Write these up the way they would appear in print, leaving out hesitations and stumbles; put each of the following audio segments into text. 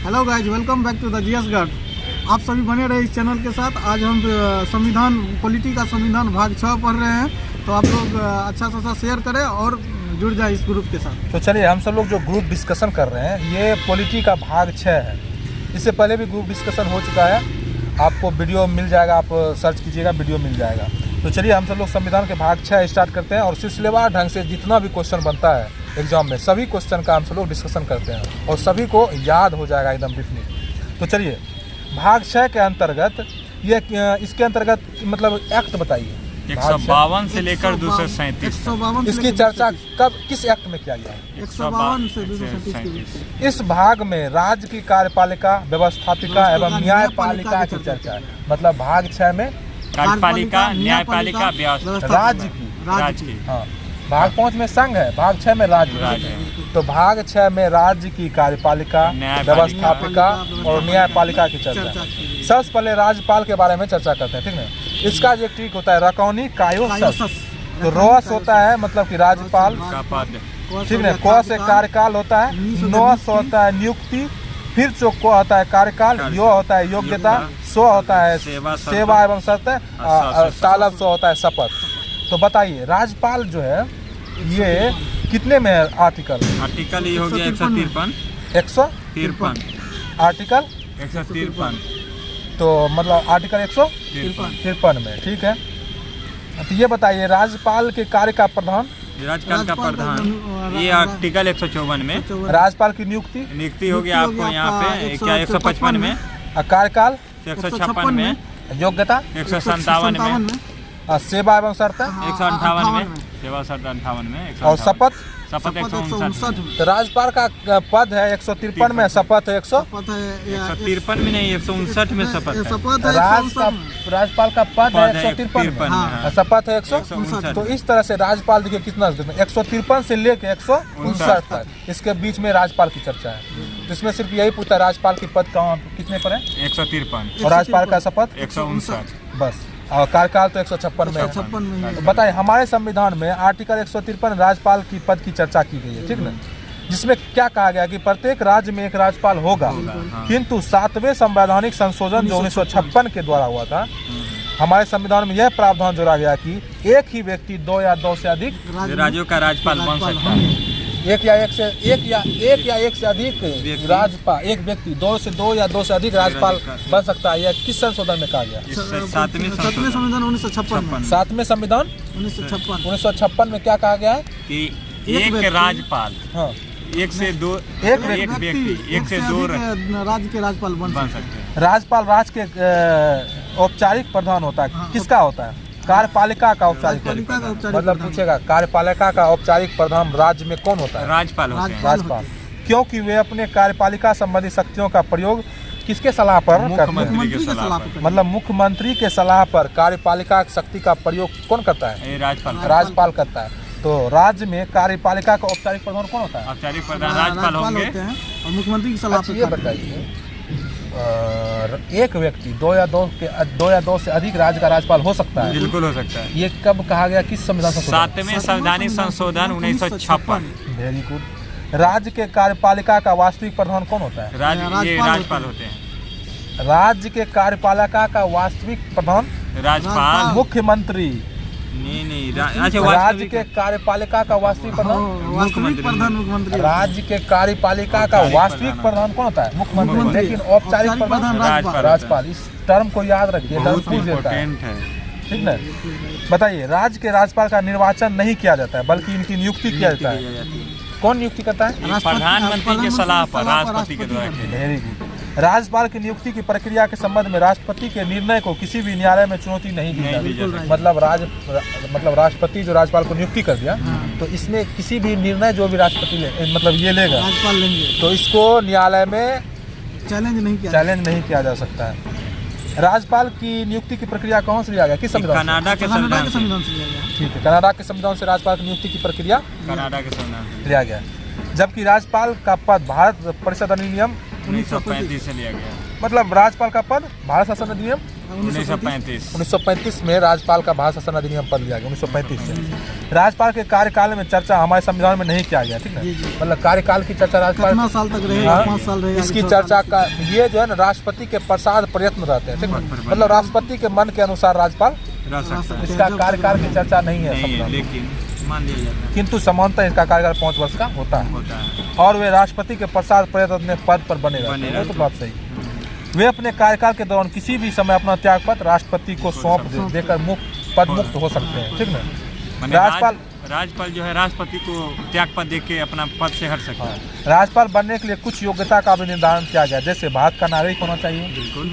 Hello guys, welcome back to the GS guard. आप सभी बने रहे इस चैनल के साथ। आज हम संविधान पॉलिटी का संविधान भाग 6 पढ़ रहे हैं, तो आप लोग अच्छा सा शेयर करें और जुड़ जाए इस ग्रुप के साथ। तो चलिए, हम सब लोग जो ग्रुप डिस्कशन कर रहे हैं ये पॉलिटी का भाग 6 है। इससे पहले भी ग्रुप डिस्कशन हो चुका है, आपको वीडियो मिल जाएगा, आप सर्च कीजिएगा वीडियो मिल जाएगा। तो चलिए, हम सब लोग संविधान के भाग 6 स्टार्ट करते हैं और सिलसिलेवार ढंग से जितना भी क्वेश्चन बनता है एग्जाम में, सभी क्वेश्चन का हम सब लोग डिस्कशन करते हैं और सभी को याद हो जाएगा एकदम ब्रीफली। तो चलिए, भाग 6 के अंतर्गत ये इसके अंतर्गत मतलब एक्ट बताइए। 152 से लेकर 237। इसकी चर्चा कब किस एक्ट में किया गया? 152 से 237 के बीच। इस भाग में राज्य की कार्यपालिका, व्यवस्थापिका एवं न्यायपालिका की चर्चा है। मतलब भाग 6 में कार्यपालिका, न्यायपालिका, राज्य की। हाँ, भाग 5 में संघ है, भाग 6 में राज्य। तो भाग 6 में राज्य की कार्यपालिका, व्यवस्थापिका और न्यायपालिका की चर्चा। सबसे पहले राज्यपाल के बारे में चर्चा करते हैं, ठीक है। इसका जो ट्रिक होता है रकौनी कायोसस। तो रोस होता है मतलब कि राज्यपाल का पद, ठीक है। क से कार्यकाल होता है, नोस होता है नियुक्ति, फिर चोक को होता है कार्यकाल, यो होता है योग्यता, सो होता है सेवा एवं शर्त, तालब सो होता है शपथ। तो बताइए, राज्यपाल जो है ये कितने में है आर्टिकल? आर्टिकल ये हो गया 153। 153 आर्टिकल 153। तो मतलब आर्टिकल 153 में, ठीक है। तो ये बताइए, राज्यपाल के कार्य का प्रधान, राज्यपाल का प्रधान ये आर्टिकल 154 में। राज्यपाल की नियुक्ति हो गया आपको यहाँ पे क्या 155 में, कार्यकाल 156 में, योग्यता 157 में, सेवा एवं शर्त 158 में, सेवा शर्त 58 में, और शपथ 159 में। तो राज्यपाल का पद है 153 में, शपथ है 153 में नहीं, 159 में शपथ है। राज्यपाल का पद है 153 में, शपथ है 159। तो इस तरह से राज्यपाल देखिए कितना 153 से लेकर 159 तक, इसके बीच में राज्यपाल की चर्चा है। तो इसमें सिर्फ यही पूछता है राज्यपाल की पद कहाँ कितने पर है? 153। और राज्यपाल का शपथ 159 बस, और कार्यकाल तो 156 में है। तो बताइए, हमारे संविधान में आर्टिकल 153 राज्यपाल की पद की चर्चा की गई है, ठीक ना, जिसमें क्या कहा गया कि प्रत्येक राज्य में एक राज्यपाल होगा, किंतु 7वें संवैधानिक संशोधन जो 1956 के द्वारा हुआ था, हमारे संविधान में यह प्रावधान जोड़ा गया कि एक ही व्यक्ति 2 या 2 से अधिक राज्यों का राज्यपाल बन सकता है। एक या एक से अधिक राज्यपाल, एक व्यक्ति 2 से 2 या 2 से अधिक राज्यपाल बन सकता है। यह किस संशोधन में कहा गया? 7वें संविधान 1956। 7वें संविधान 1956 में क्या कहा गया है कि एक राज्यपाल, हाँ, एक से 2 एक व्यक्ति, एक से 2 राज्य के राज्यपाल बन सकते हैं। राज्यपाल राज्य के औपचारिक प्रधान होता है। किसका होता है? कार्यपालिका का औपचारिक मतलब पूछेगा, कार्यपालिका का औपचारिक प्रधान राज्य में कौन होता है? राज्यपाल होते हैं। राज्यपाल, क्योंकि वे अपने कार्यपालिका संबंधी शक्तियों का प्रयोग किसके सलाह पर करते हैं? मतलब मुख्यमंत्री के सलाह पर कार्यपालिका शक्ति का प्रयोग कौन करता है? राज्यपाल करता है। तो राज्य में कार्यपालिका का औपचारिक प्रधान कौन होता है? औपचारिक प्रधान राज्यपाल होंगे और मुख्यमंत्री की सलाह पर। ये बताइए, एक व्यक्ति 2 या 2 से अधिक राज्य का राज्यपाल हो सकता है? बिल्कुल हो सकता है। ये कब कहा गया, किस संविधान संशोधन? 7वें संवैधानिक संशोधन 1956। Very good. राज्य के कार्यपालिका का वास्तविक प्रधान कौन होता है? राज्यपाल होते हैं। राज्य के कार्यपालिका का वास्तविक प्रधान राज्यपाल, मुख्यमंत्री नहीं, राज्य के कार्यपालिका का वास्तविक प्रधान मुख्यमंत्री। राज्य के कार्यपालिका का वास्तविक प्रधान कौन होता है? मुख्यमंत्री। लेकिन औपचारिक प्रधान राज्यपाल। इस टर्म को याद रखिए, ठीक है। बताइए, राज्य के राज्यपाल का निर्वाचन नहीं किया जाता है, बल्कि इनकी नियुक्ति किया जाता है। कौन नियुक्ति करता है? प्रधानमंत्री के सलाह पर, राष्ट्रपति के द्वारा। Very good. राज्यपाल की नियुक्ति की प्रक्रिया के संबंध में राष्ट्रपति के निर्णय को किसी भी न्यायालय में चुनौती नहीं दी जाती। मतलब राष्ट्रपति जो राज्यपाल को नियुक्ति कर दिया, तो इसमें किसी भी निर्णय जो भी राष्ट्रपति मतलब ये लेगा, राज्यपाल लेंगे, तो इसको न्यायालय में चैलेंज नहीं किया जा सकता है। राज्यपाल की नियुक्ति की प्रक्रिया कहाँ से लिया गया, किस संविधान? कनाडा के संविधान से लिया गया। ठीक है, कनाडा के संविधान से राज्यपाल की नियुक्ति की प्रक्रिया कनाडा के संविधान से लिया गया। जबकि राज्यपाल का पद भारत परिषद अधिनियम 1935 से लिया गया। मतलब राज्यपाल का पद भारत शासन अधिनियम 1935 1935 में राज्यपाल का भारत शासन अधिनियम पद लिया गया 1935 से। राज्यपाल के कार्यकाल में चर्चा हमारे संविधान में नहीं किया गया, ठीक है, मतलब कार्यकाल की चर्चा राज्यपाल कितना साल तक रहेगा, हाँ, 5 साल रहेगा, इसकी 6 चर्चा साल? का ये जो है ना राष्ट्रपति के प्रसाद प्रयत्न रहते हैं, ठीक है, मतलब राष्ट्रपति के मन के अनुसार राज्यपाल रह सकता है, इसका कार्यकाल की चर्चा नहीं है नहीं है, संविधान में। लेकिन मान लिया जाता है, किंतु सामान्यतः इसका कार्यकाल 5 वर्ष का होता है होता है। और वे राष्ट्रपति के प्रसाद प्रयत्न पद पर बने रहते हैं, वो तो बात सही। वे अपने कार्यकाल के दौरान किसी भी समय अपना त्यागपत्र राष्ट्रपति को सौंप देकर पद मुक्त हो सकते हैं, ठीक ना। माने राज्यपाल जो है राष्ट्रपति को त्यागपत्र दे के अपना पद से हट सकता है। राज्यपाल बनने के लिए कुछ योग्यता का भी निर्धारण किया गया, जैसे भारत का नागरिक होना चाहिए, बिल्कुल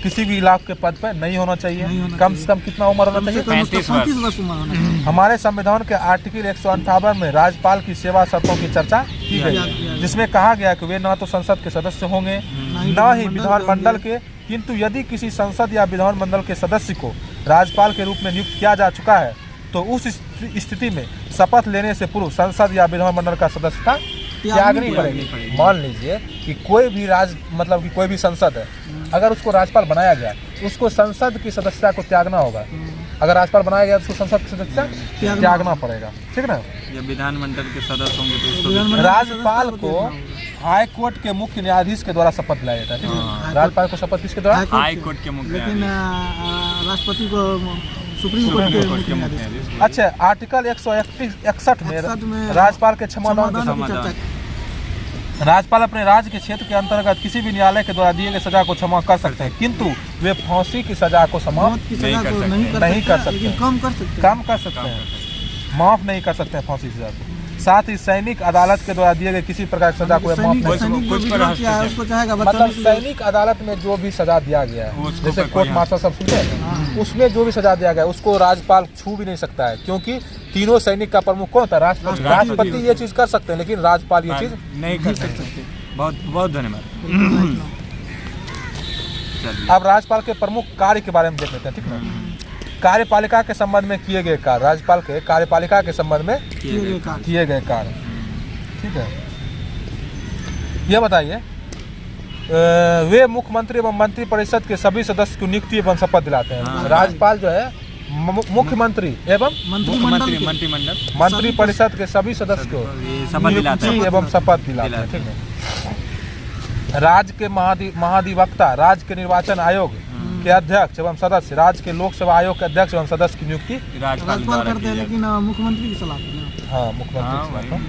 किसी भी इलाके के पद पर नहीं होना चाहिए, कम से कम कितना उम्र होना चाहिए, 35 वर्ष उम्र होना चाहिए। हमारे संविधान के आर्टिकल 158 में राज्यपाल की सेवा शर्तों की चर्चा की गई है, जिसमें कहा गया कि वे न तो संसद के सदस्य होंगे न ही विधानमंडल के, किंतु यदि किसी संसद या विधानमंडल के सदस्य को राज्यपाल के रूप में नियुक्त किया जा चुका है तो उस स्थिति में शपथ लेने से पूर्व संसद या विधानमंडल का सदस्यता त्यागनी पड़ेगी। मान लीजिए कि कोई भी मतलब कि कोई भी संसद है, अगर उसको राज्यपाल बनाया गया उसको संसद की सदस्यता को त्यागना होगा। अगर राज्यपाल बनाया गया तो उसको संसद की सदस्यता त्यागना पड़ेगा, ठीक ना। जब विधानमंडल के सदस्य होंगे तो उसको राज्यपाल को हाई कोर्ट के मुख्य न्यायाधीश के द्वारा शपथ दिलाया जाता है, ठीक है। राज्यपाल को शपथ किसके द्वारा? हाई कोर्ट के मुख्य, लेकिन राष्ट्रपति को सुप्रीम कोर्ट के मुख्य न्यायाधीश। अच्छा, आर्टिकल 161 में राज्यपाल के क्षमादान की समाधान राज्यपाल अपने राज्य के क्षेत्र के अंतर्गत किसी भी न्यायालय के द्वारा दिए गए सजा को क्षमा कर सकते हैं, किंतु वे फांसी की सजा को समाप्त नहीं कर सकते, कम कर सकते हैं, माफ नहीं कर सकते हैं फांसी की सजा को। साथ ही सैनिक अदालत के द्वारा दिए गए किसी प्रकार की सजा को माफ नहीं कर सकते। मतलब सैनिक अदालत में जो भी सजा दिया गया है, जैसे कोर्ट मार्शल सब सुनते हैं, उसमें जो भी सजा दिया गया उसको राज्यपाल छू भी नहीं सकता है, क्योंकि तीनों सैनिक का प्रमुख कौन था? राष्ट्रपति ये चीज कर सकते हैं, लेकिन राज्यपाल ये चीज नहीं कर सकते। बहुत बहुत धन्यवाद। अब राज्यपाल के प्रमुख कार्य के बारे में देख लेते हैं, ठीक है। कार्यपालिका के संबंध में किए गए कार्य, राज्यपाल के कार्यपालिका के संबंध में किए गए कार्य, ठीक है। यह बताइए, वे मुख्यमंत्री एवं मंत्री परिषद के सभी सदस्य को नियुक्ति एवं शपथ दिलाते हैं। राज्यपाल जो है मुख्यमंत्री एवं मंत्री परिषद के सभी सदस्य को नियुक्ति एवं शपथ दिलाते हैं, ठीक है। राज्य के महाधिवक्ता, राज्य के निर्वाचन आयोग के अध्यक्ष एवं सदस्य, राज्य के लोक सेवा आयोग के अध्यक्ष एवं सदस्य की नियुक्ति राज्यपाल करते हैं, लेकिन मुख्यमंत्री की सलाह। हाँ, मुख्यमंत्री की सलाह।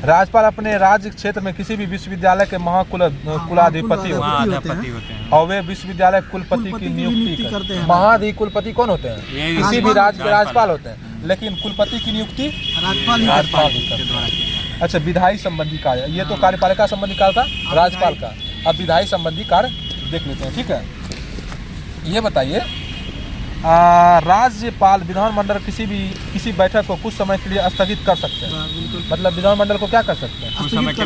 राज्यपाल अपने राज्य क्षेत्र में किसी भी विश्वविद्यालय के कुलाधिपति होते हैं और वे विश्वविद्यालय कुलपति की नियुक्ति करते हैं। महाधिकुलपति कौन होते हैं? किसी भी राज्य के राज्यपाल होते हैं, लेकिन कुलपति की नियुक्ति राज्यपाल ही करते हैं। अच्छा, विधायी संबंधी कार्य, ये तो कार्यपालिका संबंधी कार्य था राज्यपाल का। अब विधायी संबंधी कार्य देख लेते हैं, ठीक है। ये बताइए, राज्यपाल विधानमंडल किसी बैठक को कुछ समय के लिए स्थगित कर सकते हैं। मतलब विधानमंडल को क्या कर सकते हैं? कुछ समय के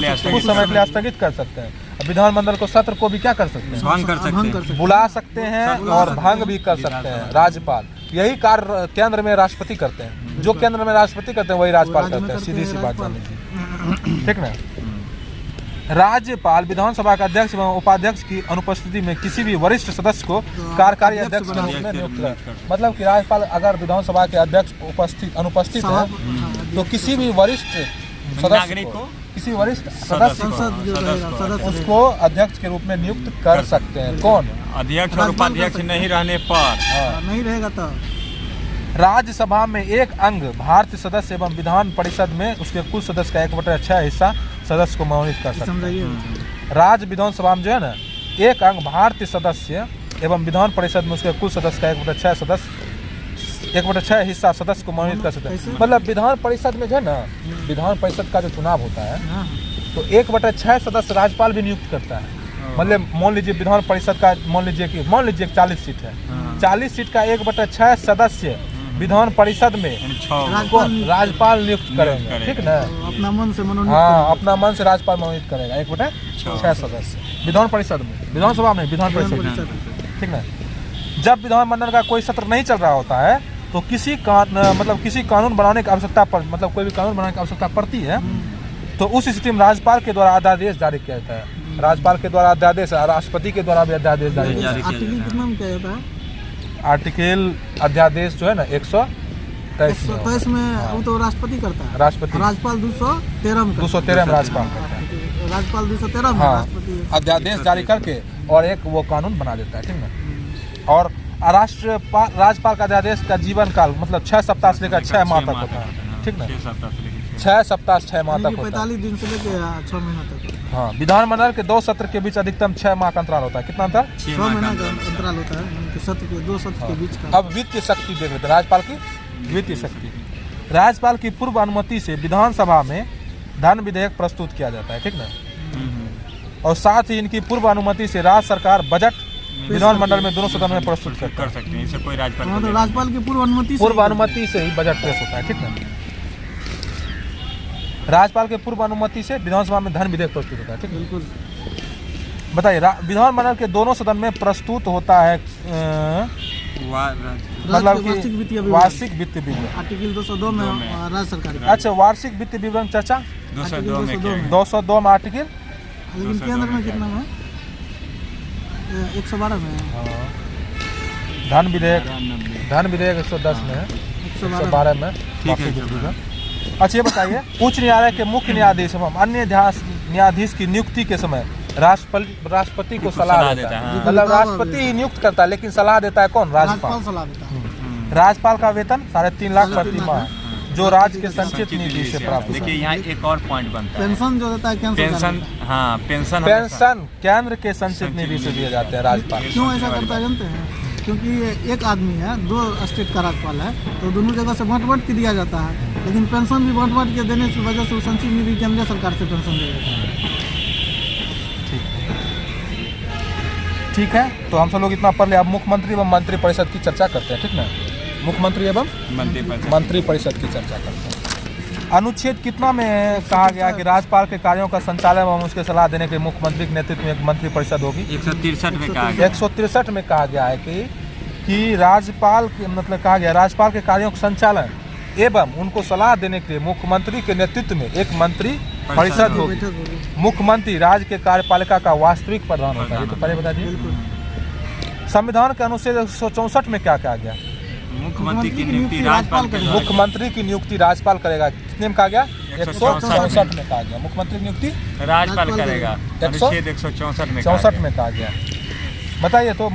लिए स्थगित कर सकते हैं। विधानमंडल को सत्र को भी क्या कर सकते हैं? भंग कर सकते हैं, बुला सकते हैं और भंग भी कर सकते हैं राज्यपाल। यही कार्य केंद्र में राष्ट्रपति करते हैं। जो केंद्र में राष्ट्रपति करते हैं वही राज्यपाल करते हैं, सीधी सी बात जान लीजिए, ठीक ना। राज्यपाल विधानसभा के अध्यक्ष एवं उपाध्यक्ष की अनुपस्थिति में किसी भी वरिष्ठ सदस्य को कार्यकारी अध्यक्ष के रूप में नियुक्त कर। मतलब कि राज्यपाल अगर विधानसभा के अध्यक्ष अनुपस्थित है तो किसी भी वरिष्ठ सदस्य को, किसी वरिष्ठ सदस्य उसको अध्यक्ष के रूप में नियुक्त कर सकते हैं। कौन? अध्यक्ष और उपाध्यक्ष नहीं रहने पर नहीं रहेगा तो राज्यसभा में एक अंग भारतीय सदस्य एवं विधान परिषद में उसके कुल सदस्य का 1/6 हिस्सा सदस्य को मनोनीत कर सकते हैं। राज्य विधानसभा में जो है ना, एक अंग भारतीय सदस्य एवं विधान परिषद में उसके कुल सदस्य का 1/6 हिस्सा सदस्य को मनोनीत कर सकते हैं। मतलब विधान परिषद में जो है ना, विधान परिषद का जो चुनाव होता है तो 1/6 सदस्य राज्यपाल भी नियुक्त करता है। मतलब मान लीजिए विधान परिषद का मान लीजिए 40 सीट है, 40 सीट का 1/6 सदस्य विधान परिषद में राज्यपाल नियुक्त करेंगे, ठीक ना। अपना मन से मनोनीत, हाँ, अपना मन से राज्यपाल मनोनीत करेगा 1/6 सदस्य विधान परिषद में, विधानसभा में, विधान परिषद में, ठीक ना। जब विधानमंडल का कोई सत्र नहीं चल रहा होता है तो किसी कानून बनाने की आवश्यकता कोई भी कानून बनाने की आवश्यकता पड़ती है तो उस स्थिति में राज्यपाल के द्वारा अध्यादेश जारी किया जाता है। राज्यपाल के द्वारा अध्यादेश, राष्ट्रपति के द्वारा भी अध्यादेश जारी होता है। आर्टिकल कितना में क्या होता है? आर्टिकल अध्यादेश जो है ना 123 में वो तो राष्ट्रपति करता है, राष्ट्रपति, राज्यपाल 213 में 213 में राज्यपाल करता है। राज्यपाल 213 में हाँ, राष्ट्रपति अध्यादेश जारी करके और एक वो कानून बना देता है, ठीक ना। और राज्यपाल का अध्यादेश का जीवन काल मतलब 6 सप्ताह से लेकर 6 माह तक होता है, ठीक ना। 6 सप्ताह 6 माह तक होता है, 45 दिन से लेकर 6 महीना तक। हाँ, विधानमंडल के 2 सत्र के बीच अधिकतम 6 माह का अंतराल होता है। कितना अंतर? 6 महीना का अंतराल होता है सत्र के, 2 सत्र के बीच का। अब वित्तीय शक्ति देख लेते हैं, राज्यपाल की वित्तीय शक्ति। राज्यपाल की पूर्व अनुमति से विधानसभा में धन विधेयक प्रस्तुत किया जाता है, ठीक ना। और साथ ही इनकी पूर्व अनुमति से राज्य सरकार बजट विधानमंडल में दोनों सदन में प्रस्तुत कर सकते हैं। इससे कोई राज्यपाल हाँ, तो राज्यपाल की पूर्व अनुमति से ही बजट पेश होता है, ठीक ना। राज्यपाल के पूर्व अनुमति से विधानसभा में धन विधेयक प्रस्तुत होता है, ठीक। बिल्कुल। बताइए, विधानमंडल के दोनों सदन में प्रस्तुत होता है मतलब कि वार्षिक वित्त विवरण। आर्टिकल 202 में राज्य सरकार। अच्छा, वार्षिक वित्त विवरण चर्चा 202 में आर्टिकल, लेकिन केंद्र में कितना में? 112 में। धन विधेयक 110 में है, 112 में वार्षिक वित्त विवरण। अच्छा, ये बताइए, उच्च न्यायालय के मुख्य न्यायाधीश एवं अन्य न्यायाधीश की नियुक्ति के समय राष्ट्रपति को सलाह देता है। मतलब राष्ट्रपति ही नियुक्त करता है, लेकिन सलाह देता है कौन? राज्यपाल सलाह देता है। राज्यपाल का वेतन 3.5 लाख प्रति माह, जो राज्य के संचित निधि से प्राप्त। देखिए, यहाँ एक और पॉइंट बनता है, पेंशन जो देता है पेंशन। हाँ, पेंशन केंद्र के संचित निधि से दिए जाते हैं राज्यपाल। क्यों ऐसा करता है जानते हैं? क्योंकि एक आदमी है, 2 स्टेट का राज्यपाल है, तो दोनों जगह से बांट के दिया जाता है, लेकिन पेंशन भी बांट के देने की वजह से वो संचित निधि केंद्रीय सरकार से पेंशन दे देता है। ठीक है, तो हम सब लोग इतना पढ़ ले। अब मुख्यमंत्री एवं मंत्री परिषद की चर्चा करते हैं, ठीक ना। मुख्यमंत्री एवं मंत्री परिषद की चर्चा करते हैं। अनुच्छेद कितना में कहा गया कि राज्यपाल के कार्यों का संचालन एवं उसके सलाह देने के मुख्यमंत्री के नेतृत्व में एक मंत्री परिषद होगी? 163 में कहा गया। 163 में कहा गया है कि राज्यपाल के मतलब कहा गया राज्यपाल के कार्यों का संचालन एवं उनको सलाह देने के लिए मुख्यमंत्री के नेतृत्व में एक मंत्री परिषद होगी। मुख्यमंत्री राज्य के कार्यपालिका का वास्तविक प्रधान होता है। ये तो पहले बता दिए। संविधान के अनुच्छेद 164 में क्या कहा गया? मुख्यमंत्री की नियुक्ति राज्यपाल करेगा। मुख्यमंत्री की नियुक्ति राज्यपाल करेगा। कितने में कहा गया? 164 में कहा गया। मुख्यमंत्री की नियुक्ति राज्यपाल करेगा। अनुच्छेद 164 में कहा गया। बताइए, तो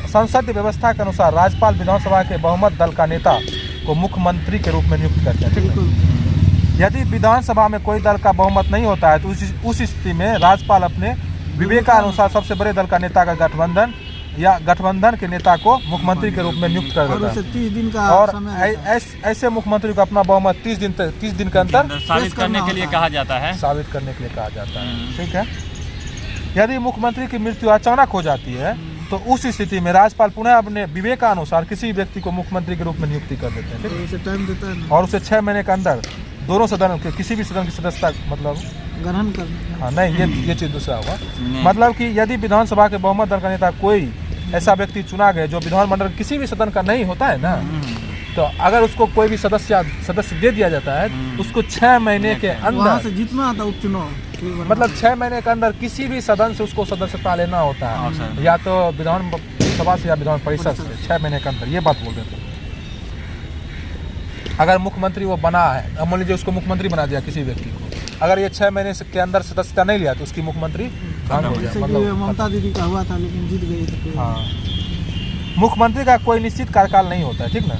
संसदीय व्यवस्था के अनुसार राज्यपाल विधानसभा के बहुमत दल का नेता को मुख्यमंत्री के रूप में नियुक्त करते हैं, ठीक है। यदि विधानसभा में कोई दल का बहुमत नहीं होता है तो उस स्थिति में राज्यपाल अपने विवेकानुसार सबसे बड़े दल का नेता का गठबंधन के नेता को मुख्यमंत्री के रूप में नियुक्त कर देता है। 30 दिन का और ऐसे मुख्यमंत्री को अपना बहुमत 30 दिन के अंदर साबित करने के लिए कहा जाता है। ठीक है। यदि मुख्यमंत्री की मृत्यु अचानक हो जाती है तो उस स्थिति में राज्यपाल पुनः अपने विवेकानुसार किसी व्यक्ति को मुख्यमंत्री के रूप में नियुक्ति कर देते हैं, उसे टाइम देता है और उसे 6 महीने के अंदर दोनों सदन के किसी भी सदन की सदस्यता मतलब ग्रहण करना। हाँ, नहीं, ये चीज़ दूसरा होगा। मतलब कि यदि विधानसभा के बहुमत दल का नेता कोई ऐसा व्यक्ति चुना गया जो विधानमंडल किसी भी सदन का नहीं होता है ना, तो अगर उसको कोई भी सदस्य दे दिया जाता है उसको 6 महीने के अंदर से जीतना आता उपचुनाव, मतलब 6 महीने के अंदर किसी भी सदन से उसको सदस्यता लेना होता है, या तो विधानसभा से या विधान परिषद से 6 महीने के अंदर। ये बात बोल देते हैं। अगर मुख्यमंत्री वो बना है, अब मान लीजिए उसको मुख्यमंत्री बना दिया किसी व्यक्ति को, अगर ये 6 महीने के अंदर सदस्यता नहीं लिया तो उसकी मुख्यमंत्री भंग हो जाए। मतलब ममता दीदी का हुआ था लेकिन जीत गई। हाँ, मुख्यमंत्री का कोई निश्चित कार्यकाल नहीं होता है, ठीक ना,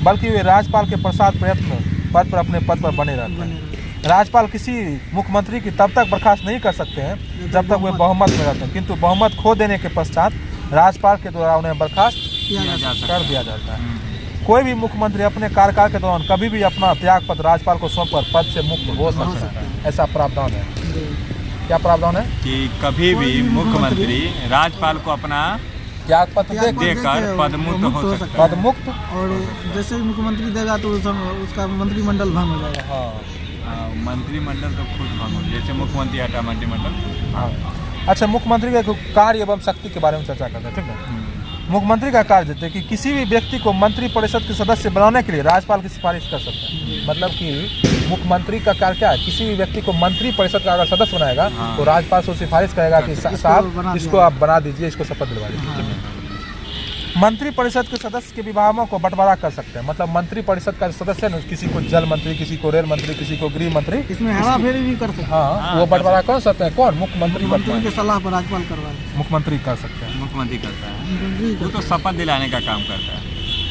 बल्कि वे राज्यपाल के प्रसाद प्रयत्न पद पर अपने पद पर बने रहते हैं। राज्यपाल किसी मुख्यमंत्री की तब तक बर्खास्त नहीं कर सकते हैं जब तक वे बहुमत में रहते हैं, किंतु बहुमत खो देने के पश्चात राज्यपाल के द्वारा उन्हें बर्खास्त कर दिया जाता है। कोई भी मुख्यमंत्री अपने कार्यकाल के दौरान कभी भी अपना त्याग पत्र राज्यपाल को सौंपकर पद से मुक्त हो सकता है। ऐसा प्रावधान है। क्या प्रावधान है? कि कभी भी मुख्यमंत्री राज्यपाल को अपना त्याग पत्र देकर पद मुक्त हो सकता है। पद मुक्त, और जैसे ही मुख्यमंत्री देगा तो उसका मंत्रिमंडल भंग हो जाएगा। हाँ, मंत्रिमंडल तो खुद भंग हो, जैसे मुख्यमंत्री हटा मंत्रिमंडल। हाँ। अच्छा, मुख्यमंत्री के कार्य एवं शक्ति के बारे में चर्चा करते हैं, ठीक है। मुख्यमंत्री का कार्य देते हैं कि किसी भी व्यक्ति को मंत्री परिषद के सदस्य बनाने के लिए राज्यपाल की सिफारिश कर सकते हैं। मतलब कि मुख्यमंत्री का कार्य क्या है, किसी भी व्यक्ति को मंत्री परिषद का अगर सदस्य बनाएगा तो राज्यपाल से सिफारिश करेगा कि साहब इसको आप बना दीजिए, इसको शपथ दिलवा दीजिए। मंत्री परिषद के सदस्य के विभागों को बंटवारा कर सकते हैं। मतलब मंत्री परिषद का सदस्य है, किसी को जल मंत्री, किसी को रेल मंत्री, किसी को गृह मंत्री, इसमें हेरा फेरी भी कर सकते हैं। हाँ, वो बंटवारा कर सकते हैं। कौन? मुख्यमंत्री मंत्री की सलाह पर राज्यपाल करवा मुख्यमंत्री कर सकते हैं। मुख्यमंत्री करता है, वो तो शपथ दिलाने का काम करता है।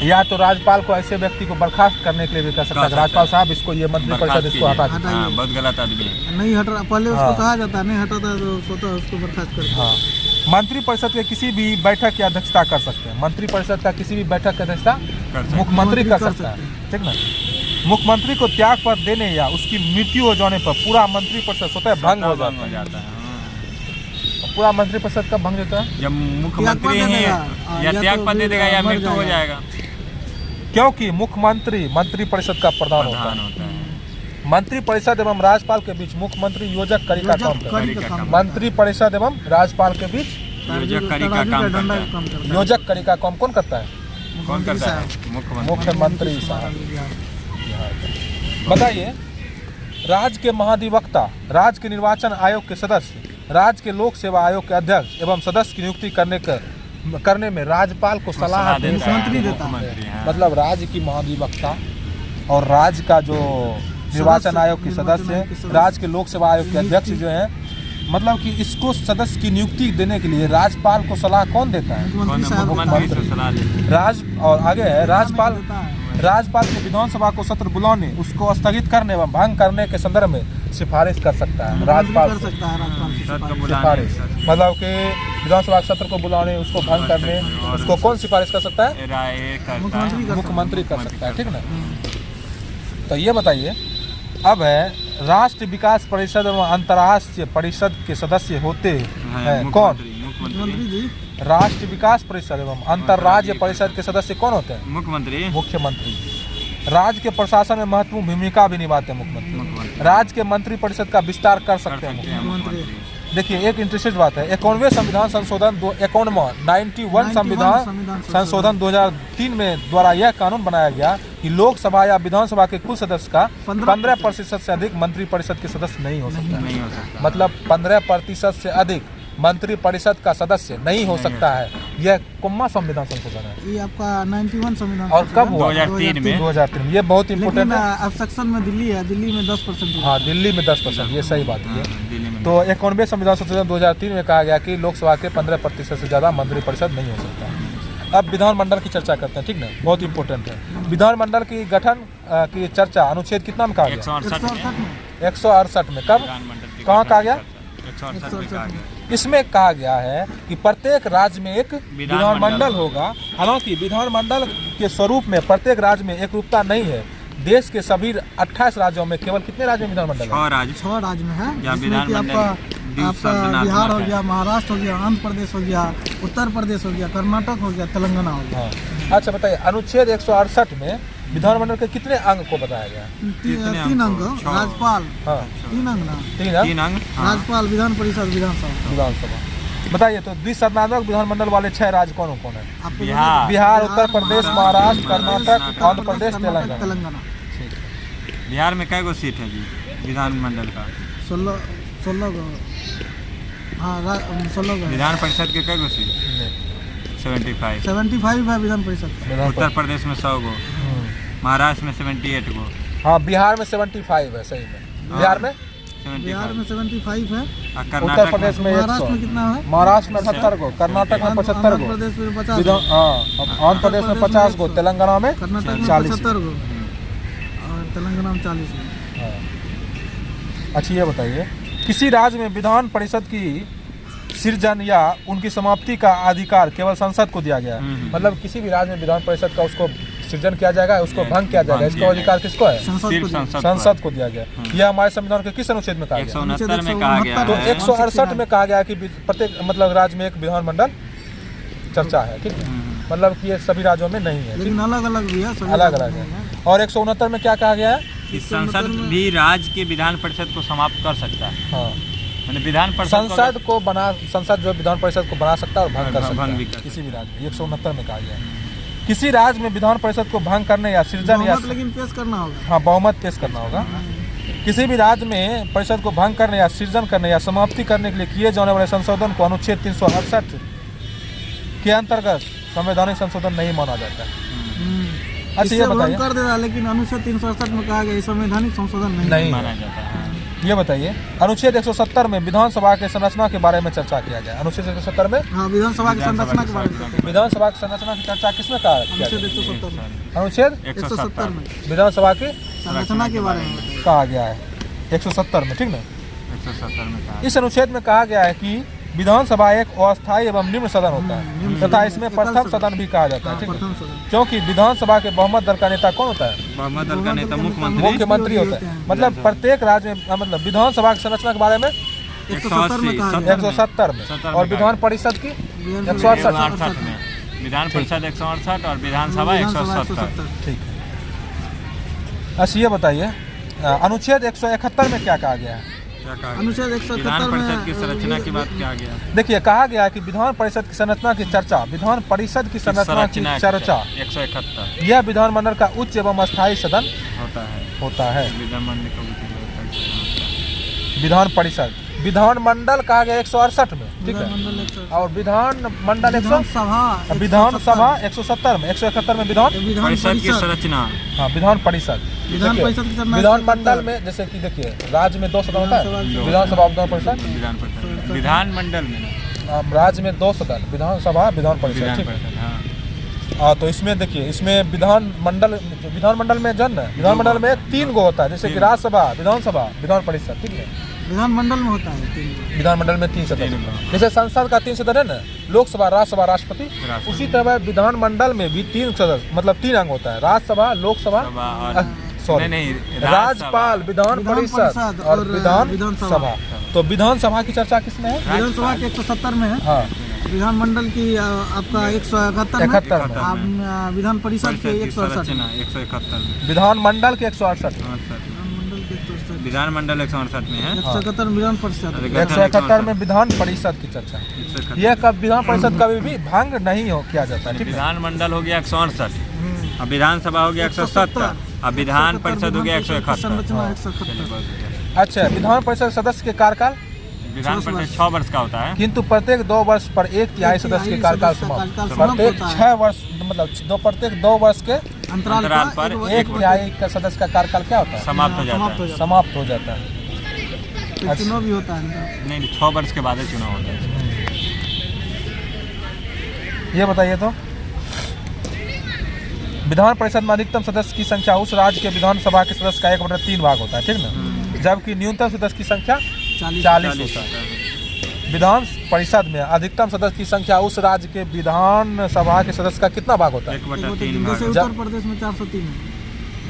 या तो राज्यपाल को ऐसे व्यक्ति को बर्खास्त करने के लिए भी कर सकता है। राज्यपाल साहब इसको, ये मंत्री परिषद इसको हटा दीजिए। हाँ, बहुत गलत आदमी है। नहीं हटा, पहले उसको कहा जाता है, नहीं हटाता तो स्वतः उसको बर्खास्त कर। हाँ, मंत्री परिषद के किसी भी बैठक की अध्यक्षता कर सकते हैं। मंत्री परिषद का किसी भी बैठक की अध्यक्षता मुख्यमंत्री कर सकता है, ठीक ना। मुख्यमंत्री को त्याग पत्र देने या उसकी मृत्यु हो जाने पर पूरा मंत्री परिषद स्वतः भंग हो जाता है। पूरा मंत्री परिषद का भंग होता है जब मुख्यमंत्री ही या त्याग पत्र दे देगा या मृत्यु हो जाएगा, क्योंकि मुख्यमंत्री मंत्री परिषद का प्रधान होता है। मंत्री परिषद एवं राज्यपाल के बीच मुख्यमंत्री योजक करी का काम करता है। मंत्री परिषद एवं राज्यपाल के बीच योजक करी का काम करता है। योजक करी का काम कौन करता है? कौन करता है? मुख्यमंत्री साहब। बताइए, राज्य के महाधिवक्ता, राज्य के निर्वाचन आयोग के सदस्य, राज्य के लोक सेवा आयोग के अध्यक्ष एवं सदस्य की नियुक्ति करने में राज्यपाल को सलाह मुख्यमंत्री देता है। मतलब राज्य की महाधिवक्ता और राज्य का जो निर्वाचन आयोग के सदस्य, राज्य के लोक सेवा आयोग के अध्यक्ष जो है, मतलब कि इसको सदस्य की नियुक्ति देने के लिए राज्यपाल को सलाह कौन देता है? मुख्यमंत्री। राज्य और आगे है राज्यपाल को विधानसभा को सत्र बुलाने, उसको स्थगित करने एवं भंग करने के संदर्भ में सिफारिश कर सकता है। राज्यपाल सिफारिश मतलब कि विधानसभा सत्र को बुलाने, उसको भंग करने, उसको कौन सिफारिश कर सकता है? मुख्यमंत्री कर सकता है, ठीक ना। तो ये बताइए, अब है राष्ट्रीय विकास परिषद एवं अंतर्राष्ट्रीय परिषद के सदस्य होते हैं कौन? मुख्यमंत्री जी। राष्ट्रीय विकास परिषद एवं अंतर्राज्यीय परिषद के सदस्य कौन होते हैं? मुख्यमंत्री। राज्य के प्रशासन में महत्वपूर्ण भूमिका भी निभाते हैं मुख्यमंत्री। राज्य के मंत्री परिषद का विस्तार कर सकते हैं मुख्यमंत्री। देखिए, एक इंटरेस्टेड बात है, 51वें संविधान संशोधन 91 संविधान संशोधन 2003 में द्वारा यह कानून बनाया गया कि लोकसभा या विधानसभा के कुल सदस्य का 15% से अधिक मंत्री परिषद के सदस्य नहीं हो सकता। मतलब 15% से अधिक मंत्री परिषद का सदस्य नहीं हो सकता है। यह कौन संविधान संशोधन है? ये आपका 91 संविधान। और कब हुआ? 2003 में। 2003 में। ये बहुत इंपोर्टेंट है। अब सेक्शन में दिल्ली है, दिल्ली में 10%। हाँ, दिल्ली में 10%, ये सही बात है। तो 91वें संविधान संशोधन 2003 में कहा गया कि लोकसभा के 15% से ज़्यादा मंत्री परिषद नहीं हो सकता। अब विधानमंडल की चर्चा करते हैं, ठीक ना, बहुत इंपॉर्टेंट है। विधानमंडल की गठन की चर्चा अनुच्छेद कितना में कहा गया? 168 में। कब, कहाँ कहा गया? इसमें कहा गया है कि प्रत्येक राज्य में एक विधानमंडल होगा। हालांकि विधानमंडल के स्वरूप में प्रत्येक राज्य में एक रूपता नहीं है। देश के सभी 28 राज्यों में केवल कितने राज्यों में विधानमंडल है? 6 राज्य में है, जिसमें कि आपका बिहार हो गया, महाराष्ट्र हो गया, आंध्र प्रदेश हो गया, उत्तर प्रदेश हो गया, कर्नाटक हो गया, तेलंगाना हो गया। अच्छा बताइए, अनुच्छेद 168 में विधानमंडल के कितने अंग को बताया गया? 3 अंग। राज्यपाल 3 अंग ना, 3 अंग। राज्यपाल, विधान परिषद, विधानसभा। बताइए, तो द्विसदनात्मक विधानमंडल वाले 6 राज्य कौन कौन है? बिहार, उत्तर प्रदेश, महाराष्ट्र, कर्नाटक, आंध्र प्रदेश, तेलंगाना। बिहार में कै गो सीट है जी विधानमंडल का? 16 गो। हाँ, 16 गो। विधान परिषद के कै गो सीट? 75 है विधान परिषद। उत्तर प्रदेश में 100 गो, महाराष्ट्र में 78 गो। हाँ, बिहार में 75 है, सही में। बिहार में 75 है। उत्तर प्रदेश में 100। महाराष्ट्र में कितना है? महाराष्ट्र में 78 गो, कर्नाटक में 75 गो, प्रदेश में 50। हाँ, आंध्र प्रदेश में 50 गो, तेलंगाना में कर्नाटक में 75 गो और तेलंगाना में 40 गो। अच्छा, ये बताइए, किसी राज्य में विधान परिषद की सृजन या उनकी समाप्ति का अधिकार केवल संसद को दिया गया है। मतलब किसी भी राज्य में विधान परिषद का उसको सृजन किया जाएगा, उसको भंग किया जाएगा, इसका अधिकार किसको है? संसद को दिया गया। यह हमारे संविधान के किस अनुच्छेद में कहा गया? 169 में कहा गया। तो 168 में कहा गया कि प्रत्येक मतलब राज्य में एक विधानमंडल चर्चा है, ठीक है। मतलब कि ये सभी राज्यों में नहीं है, लेकिन अलग अलग भी है, अलग अलग है। और 169 में क्या कहा गया है? संसद भी राज्य के विधान परिषद को समाप्त कर सकता है। हाँ, मैंने विधान परिषद संसद जो विधान परिषद को बना सकता है और भंग कर सकता भंग भी है कर किसी भी राज्य में। 169 में कहा गया है किसी राज्य में विधान परिषद को भंग करने या सृजन या बहुमत लेकिन पेश करना होगा। हाँ बहुमत पेश करना होगा। किसी भी राज्य में परिषद को भंग करने या सृजन करने या समाप्ति करने के लिए किए जाने वाले संशोधन को अनुच्छेद 368 के अंतर्गत संवैधानिक संशोधन नहीं माना जाता है। अच्छा ये बताइए, कर देगा, लेकिन अनुच्छेद 368 में कहा गया संवैधानिक संशोधन नहीं माना जाता है। ये बताइए, अनुच्छेद 170 में विधानसभा के संरचना के बारे में चर्चा किया गया। अनुच्छेद 170 में हाँ विधानसभा की संरचना के बारे में विधानसभा की संरचना की चर्चा किसने कहा किया अनुच्छेद गया? 170 में अनुच्छेद 170 में विधानसभा की संरचना के बारे में कहा गया है 170 में, ठीक ना। 170 में कहा इस अनुच्छेद में कहा गया है कि विधानसभा एक अस्थायी एवं निम्न सदन होता है तथा इसमें प्रथम सदन भी कहा जाता है, ठीक प्रथम है। सदन क्योंकि विधानसभा के बहुमत दल का नेता कौन होता है? बहुमत दल का नेता मुख्यमंत्री मुख्यमंत्री होता है। मतलब प्रत्येक राज्य में मतलब विधानसभा की संरचना के बारे में 170 में कहा गया। 170 में और विधान परिषद की 168 168 में विधान परिषद 168 और विधानसभा 170। ठीक है। अच्छा ये बताइए, अनुच्छेद 171 में क्या कहा गया है? क्या कहा गया? अनुच्छेद विधान 171 परिषद की में संरचना की बात क्या गया? देखिए कहा गया है कि विधान परिषद की संरचना की चर्चा, विधान परिषद की संरचना की चर्चा 171 यह विधानमंडल का उच्च एवं अस्थायी सदन होता है। है। विधानमंडल का विधान परिषद विधानमंडल कहा गया 168 में, ठीक है। और विधानमंडल विधानसभा 170 में, 171 में विधान परिषद की संरचना। हाँ विधान परिषद विधान परिषद की संरचना विधानमंडल में जैसे कि देखिए राज्य में 2 सदन होता है, विधानसभा विधान परिषद। विधान परिषद विधानमंडल में राज्य में 2 सदन, विधानसभा विधान परिषद, ठीक है। हाँ तो इसमें देखिए, इसमें विधानमंडल में जन विधानमंडल में 3 गो होता है, जैसे कि राज्यसभा, विधानसभा, विधान परिषद, ठीक है। विधानमंडल में होता है 3 विधानमंडल में 3 सदन, जैसे संसद का 3 सदन है ना, लोकसभा, राज्यसभा, राष्ट्रपति, उसी तरह विधानमंडल में भी 3 सदस्य मतलब 3 अंग होता है, राज्यसभा, लोकसभा, नहीं राज्यपाल, विधान परिषद और विधानसभा। तो विधानसभा की चर्चा किसमें है? विधानसभा के 170 में है। हाँ विधानमंडल की आपका 171 में, विधान परिषद के 168 विधानमंडल के 168 विधानमंडल 168 में है। 171 विधान परिषद 171 में विधान परिषद की चर्चा। यह कब विधान परिषद कभी भी भंग नहीं किया जाता, ठीक है। विधानमंडल हो गया 168, अब विधानसभा हो गया 170, अब विधान परिषद हो गया 171। अच्छा, विधान परिषद सदस्य के कार्यकाल विधान परिषद 6 वर्ष का होता है, किंतु प्रत्येक 2 वर्ष पर 1/3 सदस्य के कार्यकाल समाप्त। प्रत्येक 6 वर्ष मतलब प्रत्येक 2 वर्ष के अंतराल पर 1/3 का सदस्य का कार्यकाल क्या होता है? समाप्त हो जाता है। समाप्त हो जाता है। चुनाव भी होता है नहीं, 6 वर्ष के बाद ही चुनाव होता है। ये बताइए तो, विधान परिषद में अधिकतम सदस्य की संख्या उस राज्य के विधानसभा के सदस्य का 1/3 भाग होता है, ठीक ना। जबकि न्यूनतम सदस्य की संख्या 40 होता है। विधान परिषद में अधिकतम सदस्य की संख्या उस राज्य के विधानसभा के सदस्य का कितना भाग होता है? 1/3 जैसे उत्तर प्रदेश में 403 है।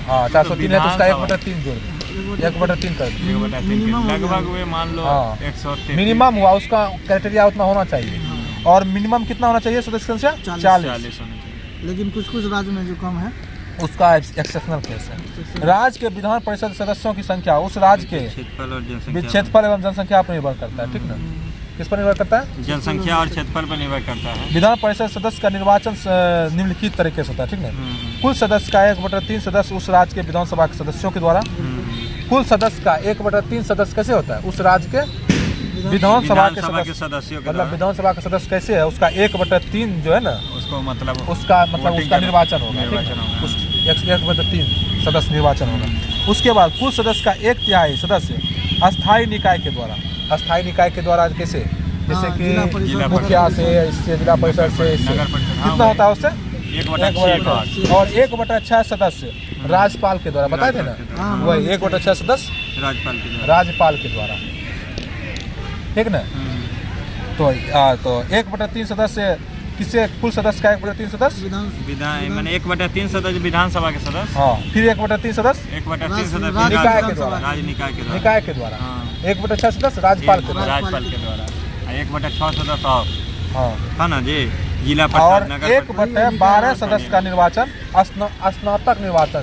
हाँ 403 है तो उसका 1/3 जोड़ 1/3 कर लगभग वे मान लो 103 मिनिमम हुआ, उसका क्राइटेरिया उतना होना चाहिए। और मिनिमम कितना होना चाहिए सदस्य संख्या? 40। लेकिन कुछ राज्य में जो कम है उसका एक्सेप्शनल केस है। राज्य के विधान परिषद सदस्यों की संख्या उस राज्य के क्षेत्रफल एवं जनसंख्या पर निर्भर करता है, ठीक ना। किस पर निर्भर करता है? जनसंख्या और क्षेत्रफल पर निर्भर करता है। विधान परिषद सदस्य का निर्वाचन निम्नलिखित तरीके से होता है, ठीक ना। कुल सदस्य का 1/3 सदस्य उस राज्य के विधानसभा के सदस्यों के द्वारा। कुल सदस्य का 1/3 सदस्य कैसे होता है? उस राज्य के विधानसभा के सदस्य, मतलब विधानसभा का सदस्य कैसे है, उसका 1/3 जो है ना, उसका मतलब उसका निर्वाचन होगा, 1/3 सदस्य निर्वाचन होगा। उसके बाद कुल सदस्य का 1/3 सदस्य अस्थायी निकाय के द्वारा। अस्थायी निकाय के द्वारा कैसे? जैसे कि मुखिया से, इससे जिला परिषद से, कितना होता है उससे 1/8 और 1/6 सदस्य राज्यपाल के द्वारा। बताए थे ना, वही 1/6 सदस्य राज्यपाल के द्वारा, ठीक ना। तो 1/3 सदस्य किससे? कुल सदस्य का 1/3 सदस्य मैंने 1/3 सदस्य विधानसभा के सदस्य। हाँ, फिर 1/3 सदस्य 1/3 सदस्य निकाय के द्वारा, निकाय के द्वारा। 1/6 सदस्य राज्यपाल के द्वारा, 1/6 सदस्य और हाँ ना जी जिला और 1/12 सदस्य का निर्वाचन स्नातक निर्वाचन।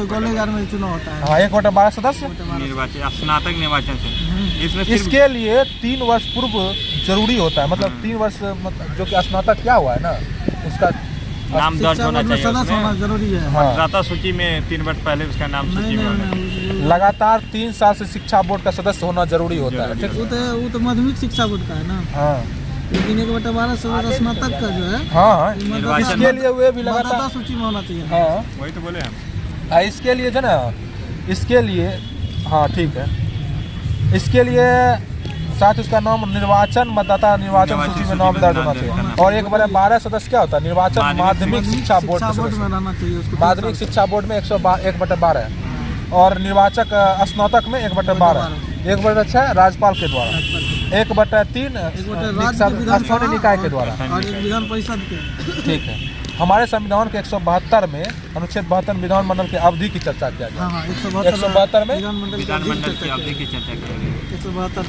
कॉलेज में चुनाव होता है। हाँ 1/12 सदस्य निर्वाचन स्नातक निर्वाचन से इसमें सिर्फ इसके लिए 3 वर्ष पूर्व जरूरी होता है, मतलब 3 वर्ष मतलब जो कि स्नातक क्या हुआ है ना उसका नाम दर्ज होना चाहिए सदस्य होना उसमें। जरूरी है। हाँ, मतदाता सूची में 3 वर्ष पहले उसका नाम नहीं सूची में होना चाहिए। नहीं नहीं, लगातार 3 साल से शिक्षा बोर्ड का सदस्य होना जरूरी होता है, ठीक है। वो तो माध्यमिक शिक्षा बोर्ड का है ना, हाँ लेकिन 1/12 सदस्य स्नातक का जो है हाँ, निर्वाचन इसके लिए वे भी मतदाता लगातार सूची में होना चाहिए। हाँ, वही तो बोले हम। इसके लिए जो ना इसके लिए हाँ ठीक है, इसके लिए साथ उसका नाम निर्वाचन मतदाता निर्वाचन सूची में नाम दर्ज होना चाहिए। और 1/12 सदस्य क्या होता है? निर्वाचन माध्यमिक शिक्षा बोर्ड के में सदस्य। रहना चाहिए उसको। माध्यमिक शिक्षा बोर्ड में 1/12 है और निर्वाचक स्नातक में 1/12, 1/6 राज्यपाल के द्वारा, 1/3 स्थानीय निकाय के द्वारा, और एक विधान परिषद के। ठीक है। हमारे संविधान के 172 में अनुच्छेद 72 विधानमंडल की अवधि की चर्चा किया गया। हाँ हाँ 172 में विधानमंडल की अवधि की चर्चा की गई। 172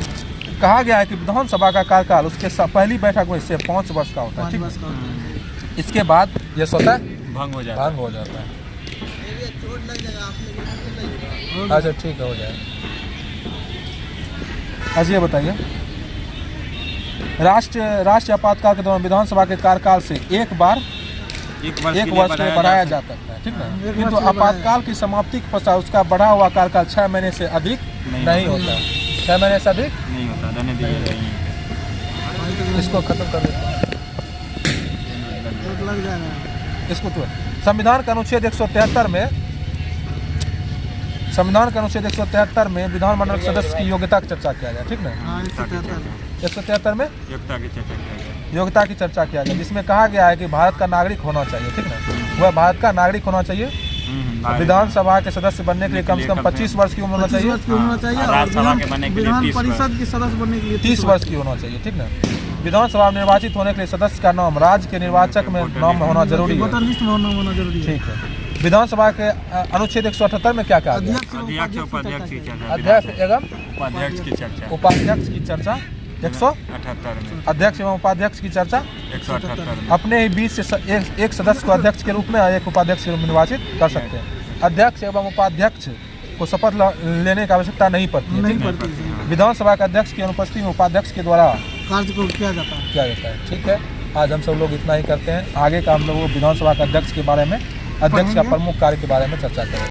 कहा गया है कि विधानसभा का कार्यकाल उसके पहली बैठक में से 5 वर्ष का होता है, ठीक 5 वर्ष का होता है। इसके बाद ये स्वतः भंग हो जाता है। भंग हो जाता है। अच्छा ठीक है, हो जाएगा। अच्छा ये बताइए, राष्ट्रीय आपातकाल के दौरान विधानसभा के कार्यकाल से एक वर्ष में बढ़ाया जा सकता है, ठीक ना। एक किंतु वर्ष में आपातकाल की समाप्ति के पश्चात उसका बढ़ा हुआ कार्यकाल 6 महीने से अधिक नहीं होता है। 6 महीने से अधिक नहीं होता, रहने दीजिए। इसको खत्म कर देते हैं, चोट लग जाएगा। इसको तो संविधान के अनुच्छेद 173 में विधानमंडल के सदस्य की योग्यता की चर्चा किया गया, ठीक ना। हाँ 173 173 में योग्यता की चर्चा किया गया। योग्यता की चर्चा किया गया, जिसमें कहा गया है कि भारत का नागरिक होना चाहिए, ठीक ना। वह भारत का नागरिक होना चाहिए। विधानसभा के सदस्य बनने के लिए कम से कम 25 वर्ष की उम्र होना 25 चाहिए। वर्ष की होना चाहिए। हाँ, और राज्यसभा के बनने के लिए विधान 30 वर्ष। परिषद की सदस्य बनने के लिए 30 वर्ष की होना चाहिए, ठीक ना। विधानसभा में निर्वाचित होने के लिए सदस्य का नाम राज्य के निर्वाचक में नाम होना जरूरी वोटर है, लिस्ट में होना जरूरी है। ठीक है। विधानसभा के अनुच्छेद 178 में क्या कहा गया? अध्यक्ष और अध्यक्ष उपाध्यक्ष उपाध्यक्ष की चर्चा। अध्यक्ष एवं उपाध्यक्ष की चर्चा उपाध्यक्ष की चर्चा 178 में। अध्यक्ष एवं उपाध्यक्ष की चर्चा 178 में। अपने ही बीच से एक सदस्य को अध्यक्ष के रूप में और एक उपाध्यक्ष के रूप में निर्वाचित कर सकते हैं। अध्यक्ष एवं उपाध्यक्ष को शपथ लेने की आवश्यकता नहीं पड़ती है, नहीं ठीक है? पड़ती है। विधानसभा के अध्यक्ष की अनुपस्थिति में उपाध्यक्ष के द्वारा कार्य को किया जाता है। ठीक है। आज हम सब लोग इतना ही करते हैं। आगे का हम लोग विधानसभा के अध्यक्ष के बारे में, अध्यक्ष का प्रमुख कार्य के बारे में चर्चा करेंगे।